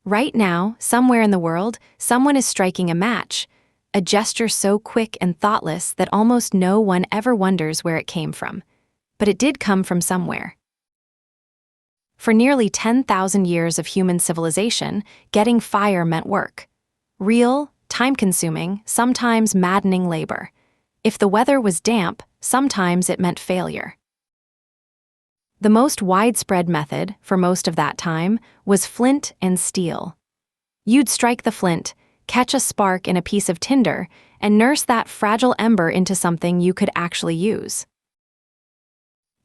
Right now, somewhere in the world, someone is striking a match, a gesture so quick and thoughtless that almost no one ever wonders where it came from. But it did come from somewhere. For nearly 10,000 years of human civilization, getting fire meant work. Real, time-consuming, sometimes maddening labor. If the weather was damp, sometimes it meant failure. The most widespread method, for most of that time, was flint and steel. You'd strike the flint, catch a spark in a piece of tinder, and nurse that fragile ember into something you could actually use.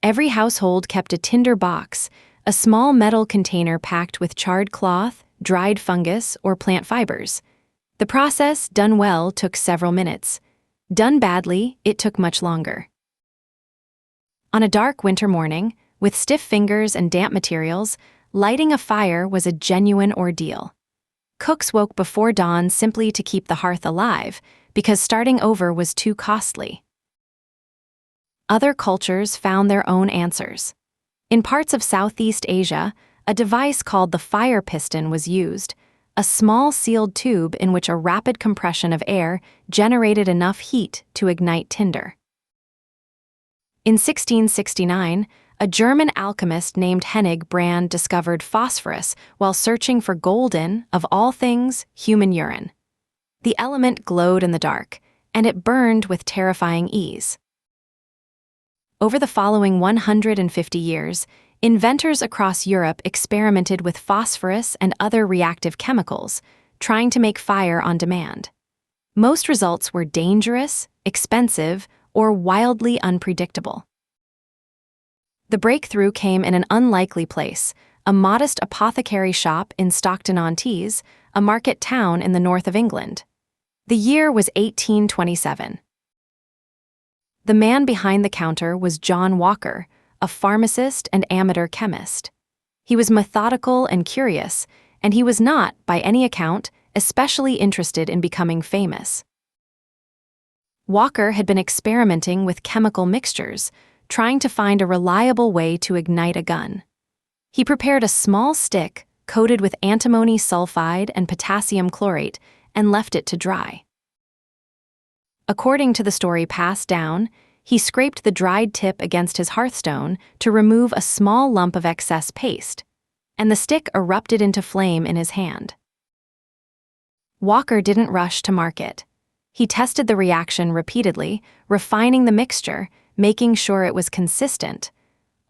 Every household kept a tinder box, a small metal container packed with charred cloth, dried fungus, or plant fibers. The process, done well, took several minutes. Done badly, it took much longer. On a dark winter morning, with stiff fingers and damp materials, lighting a fire was a genuine ordeal. Cooks woke before dawn simply to keep the hearth alive, because starting over was too costly. Other cultures found their own answers. In parts of Southeast Asia, a device called the fire piston was used, a small sealed tube in which a rapid compression of air generated enough heat to ignite tinder. In 1669, a German alchemist named Hennig Brand discovered phosphorus while searching for golden, of all things, human urine. The element glowed in the dark, and it burned with terrifying ease. Over the following 150 years, inventors across Europe experimented with phosphorus and other reactive chemicals, trying to make fire on demand. Most results were dangerous, expensive, or wildly unpredictable. The breakthrough came in an unlikely place, a modest apothecary shop in Stockton-on-Tees, a market town in the north of England. The year was 1827. The man behind the counter was John Walker, a pharmacist and amateur chemist. He was methodical and curious, and he was not, by any account, especially interested in becoming famous. Walker had been experimenting with chemical mixtures, trying to find a reliable way to ignite a gun. He prepared a small stick coated with antimony sulfide and potassium chlorate and left it to dry. According to the story passed down, he scraped the dried tip against his hearthstone to remove a small lump of excess paste, and the stick erupted into flame in his hand. Walker didn't rush to market. He tested the reaction repeatedly, refining the mixture, making sure it was consistent.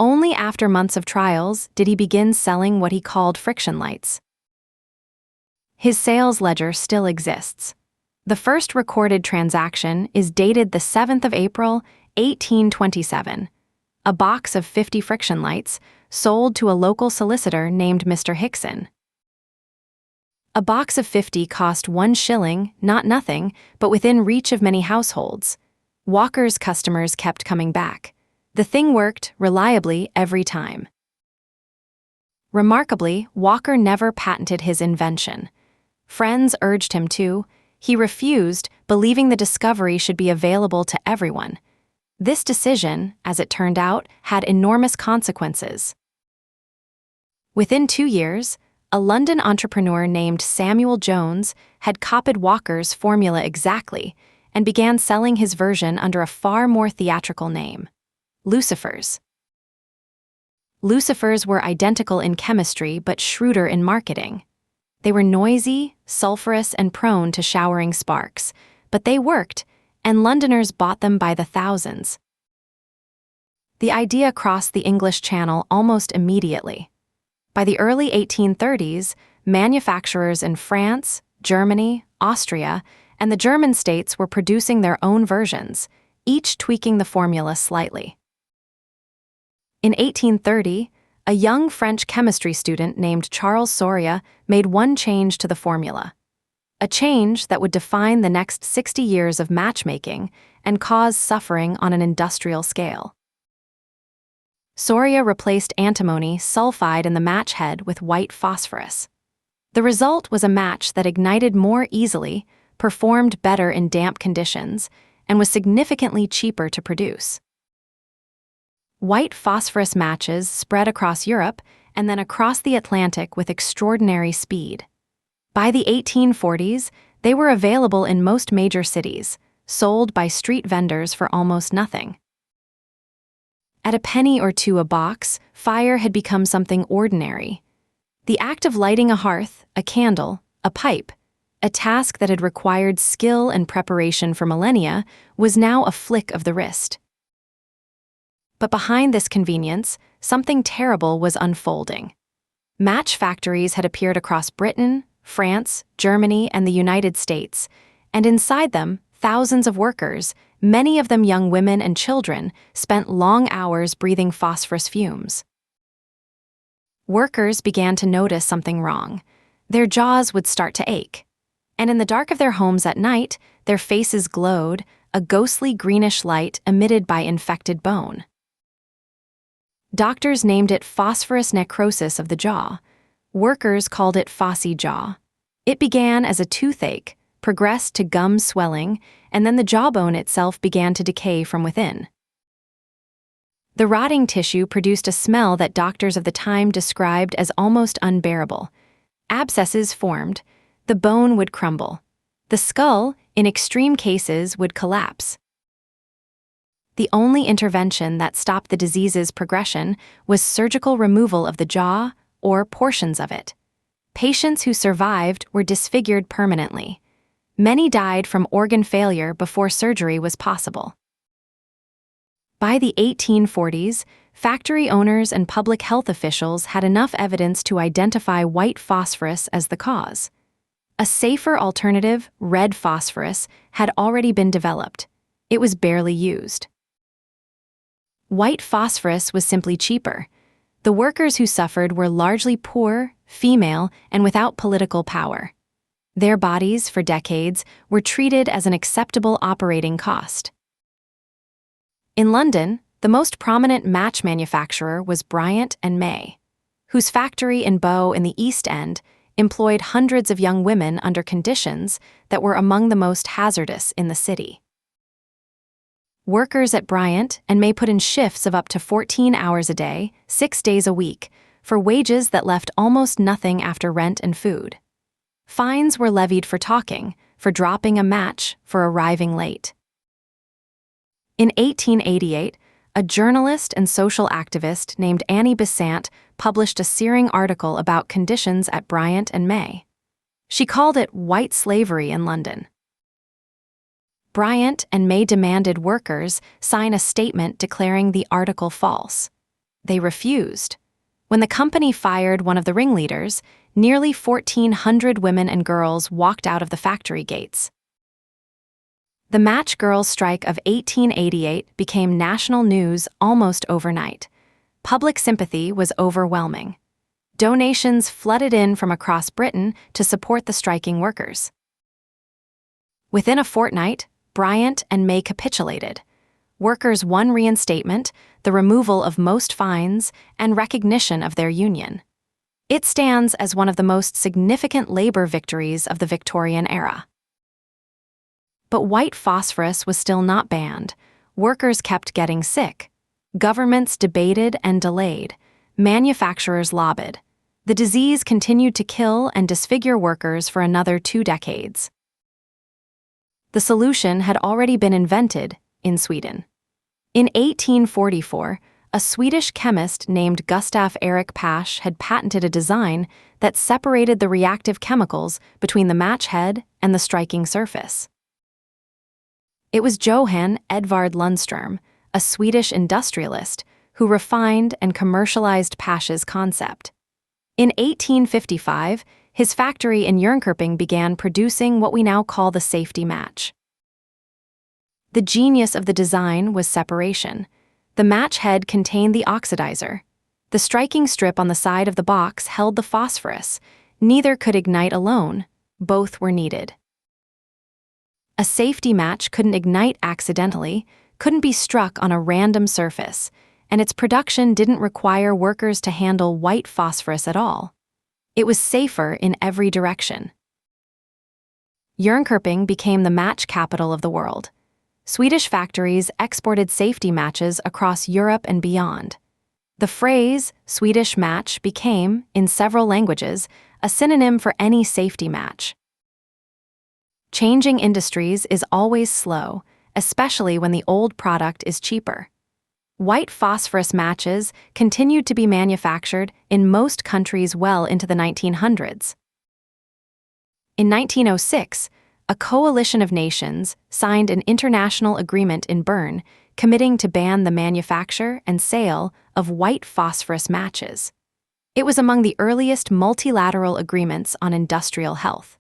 Only after months of trials did he begin selling what he called friction lights. His sales ledger still exists. The first recorded transaction is dated the 7th of April, 1827. A box of 50 friction lights sold to a local solicitor named Mr. Hickson. A box of 50 cost 1 shilling, not nothing, but within reach of many households. Walker's customers kept coming back. The thing worked reliably every time. Remarkably, Walker never patented his invention. Friends urged him to. He refused, believing the discovery should be available to everyone. This decision, as it turned out, had enormous consequences. Within 2 years, a London entrepreneur named Samuel Jones had copied Walker's formula exactly and began selling his version under a far more theatrical name: Lucifers. Lucifers were identical in chemistry but shrewder in marketing. They were noisy, sulfurous, and prone to showering sparks, but they worked, and Londoners bought them by the thousands. The idea crossed the English Channel almost immediately. By the early 1830s, manufacturers in France, Germany, Austria, and the German states were producing their own versions, each tweaking the formula slightly. In 1830, a young French chemistry student named Charles Soria made one change to the formula, a change that would define the next 60 years of matchmaking and cause suffering on an industrial scale. Soria replaced antimony sulfide in the match head with white phosphorus. The result was a match that ignited more easily, performed better in damp conditions, and was significantly cheaper to produce. White phosphorus matches spread across Europe and then across the Atlantic with extraordinary speed. By the 1840s, they were available in most major cities, sold by street vendors for almost nothing. At a penny or two a box, fire had become something ordinary. The act of lighting a hearth, a candle, a pipe, a task that had required skill and preparation for millennia, was now a flick of the wrist. But behind this convenience, something terrible was unfolding. Match factories had appeared across Britain, France, Germany, and the United States, and inside them, thousands of workers, many of them young women and children, spent long hours breathing phosphorus fumes. Workers began to notice something wrong. Their jaws would start to ache, and in the dark of their homes at night, their faces glowed, a ghostly greenish light emitted by infected bone. Doctors named it phosphorus necrosis of the jaw. Workers called it phossy jaw. It began as a toothache, progressed to gum swelling, and then the jawbone itself began to decay from within. The rotting tissue produced a smell that doctors of the time described as almost unbearable. Abscesses formed, the bone would crumble. The skull, in extreme cases, would collapse. The only intervention that stopped the disease's progression was surgical removal of the jaw or portions of it. Patients who survived were disfigured permanently. Many died from organ failure before surgery was possible. By the 1840s, factory owners and public health officials had enough evidence to identify white phosphorus as the cause. A safer alternative, red phosphorus, had already been developed. It was barely used. White phosphorus was simply cheaper. The workers who suffered were largely poor, female, and without political power. Their bodies, for decades, were treated as an acceptable operating cost. In London, the most prominent match manufacturer was Bryant and May, whose factory in Bow in the East End employed hundreds of young women under conditions that were among the most hazardous in the city. Workers at Bryant and May put in shifts of up to 14 hours a day, 6 days a week, for wages that left almost nothing after rent and food. Fines were levied for talking, for dropping a match, for arriving late. In 1888, a journalist and social activist named Annie Besant published a searing article about conditions at Bryant and May. She called it white slavery in London. Bryant and May demanded workers sign a statement declaring the article false. They refused. When the company fired one of the ringleaders, nearly 1,400 women and girls walked out of the factory gates. The Match Girls' strike of 1888 became national news almost overnight. Public sympathy was overwhelming. Donations flooded in from across Britain to support the striking workers. Within a fortnight, Bryant and May capitulated. Workers won reinstatement, the removal of most fines, and recognition of their union. It stands as one of the most significant labor victories of the Victorian era. But white phosphorus was still not banned. Workers kept getting sick. Governments debated and delayed. Manufacturers lobbied. The disease continued to kill and disfigure workers for another 2 decades. The solution had already been invented in Sweden. In 1844, a Swedish chemist named Gustav Erik Pasch had patented a design that separated the reactive chemicals between the match head and the striking surface. It was Johan Edvard Lundström, a Swedish industrialist, who refined and commercialized Pasch's concept. In 1855, his factory in Jönköping began producing what we now call the safety match. The genius of the design was separation. The match head contained the oxidizer. The striking strip on the side of the box held the phosphorus. Neither could ignite alone. Both were needed. A safety match couldn't ignite accidentally, couldn't be struck on a random surface, and its production didn't require workers to handle white phosphorus at all. It was safer in every direction. Jönköping became the match capital of the world. Swedish factories exported safety matches across Europe and beyond. The phrase Swedish match became, in several languages, a synonym for any safety match. Changing industries is always slow, especially when the old product is cheaper. White phosphorus matches continued to be manufactured in most countries well into the 1900s. In 1906, a coalition of nations signed an international agreement in Bern committing to ban the manufacture and sale of white phosphorus matches. It was among the earliest multilateral agreements on industrial health.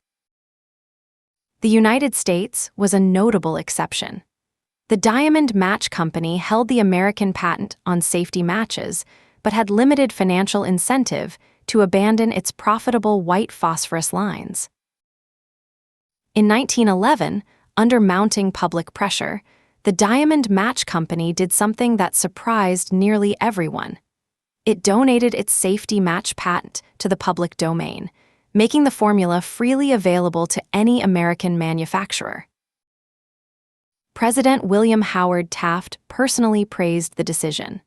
The United States was a notable exception. The Diamond Match Company held the American patent on safety matches, but had limited financial incentive to abandon its profitable white phosphorus lines. In 1911, under mounting public pressure, the Diamond Match Company did something that surprised nearly everyone. It donated its safety match patent to the public domain, making the formula freely available to any American manufacturer. President William Howard Taft personally praised the decision.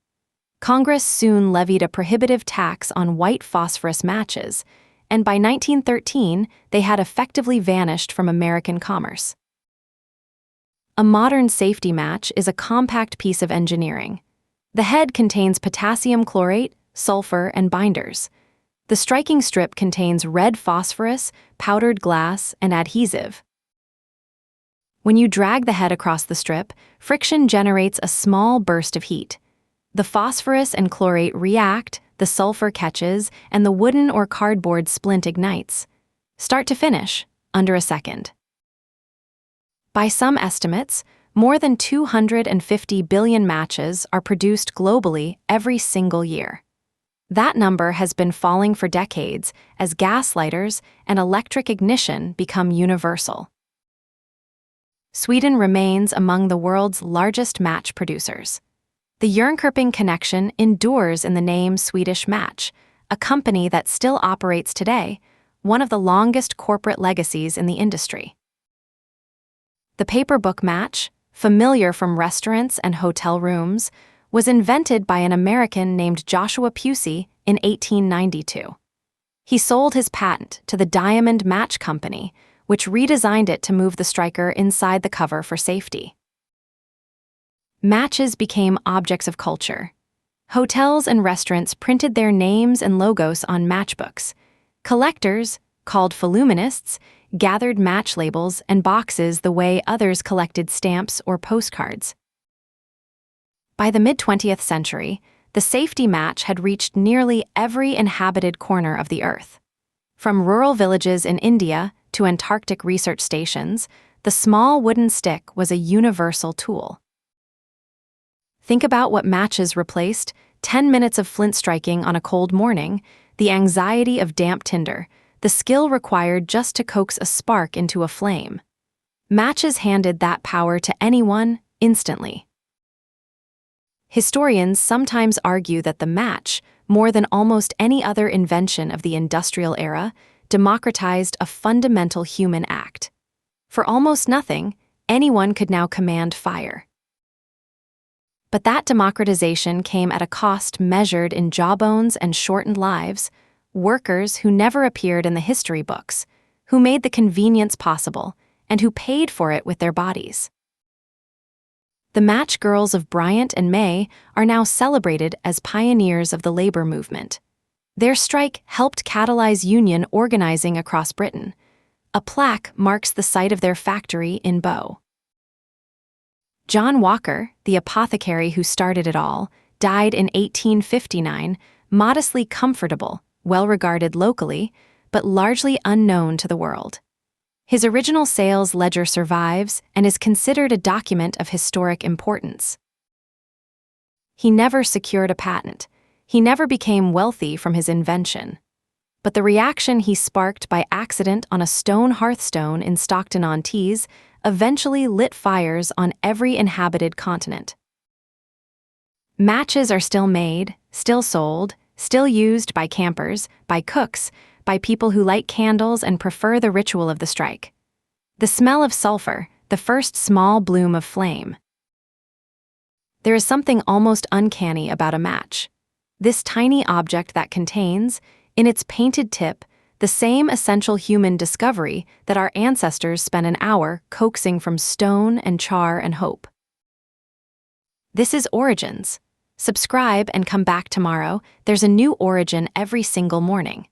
Congress soon levied a prohibitive tax on white phosphorus matches, and by 1913 they had effectively vanished from American commerce. A modern safety match is a compact piece of engineering. The head contains potassium chlorate, sulfur, and binders. The striking strip contains red phosphorus, powdered glass, and adhesive. When you drag the head across the strip, friction generates a small burst of heat. The phosphorus and chlorate react, the sulfur catches, and the wooden or cardboard splint ignites. Start to finish, under a second. By some estimates, more than 250 billion matches are produced globally every single year. That number has been falling for decades as gas lighters and electric ignition become universal. Sweden remains among the world's largest match producers. The Jönköping connection endures in the name Swedish Match, a company that still operates today, one of the longest corporate legacies in the industry. The paper book match, familiar from restaurants and hotel rooms, was invented by an American named Joshua Pusey in 1892. He sold his patent to the Diamond Match Company, which redesigned it to move the striker inside the cover for safety. Matches became objects of culture. Hotels and restaurants printed their names and logos on matchbooks. Collectors, called voluminists, gathered match labels and boxes the way others collected stamps or postcards. By the mid-20th century, the safety match had reached nearly every inhabited corner of the Earth. From rural villages in India to Antarctic research stations, the small wooden stick was a universal tool. Think about what matches replaced: 10 minutes of flint striking on a cold morning, the anxiety of damp tinder, the skill required just to coax a spark into a flame. Matches handed that power to anyone, instantly. Historians sometimes argue that the match, more than almost any other invention of the industrial era, democratized a fundamental human act. For almost nothing, anyone could now command fire. But that democratization came at a cost measured in jawbones and shortened lives, workers who never appeared in the history books, who made the convenience possible, and who paid for it with their bodies. The match girls of Bryant and May are now celebrated as pioneers of the labor movement. Their strike helped catalyze union organizing across Britain. A plaque marks the site of their factory in Bow. John Walker, the apothecary who started it all, died in 1859, modestly comfortable, well-regarded locally, but largely unknown to the world. His original sales ledger survives and is considered a document of historic importance. He never secured a patent. He never became wealthy from his invention. But the reaction he sparked by accident on a stone hearthstone in Stockton-on-Tees eventually lit fires on every inhabited continent. Matches are still made, still sold, still used by campers, by cooks, by people who light candles and prefer the ritual of the strike. The smell of sulfur, the first small bloom of flame. There is something almost uncanny about a match. This tiny object that contains, in its painted tip, the same essential human discovery that our ancestors spent an hour coaxing from stone and char and hope. This is Origins. Subscribe and come back tomorrow. There's a new origin every single morning.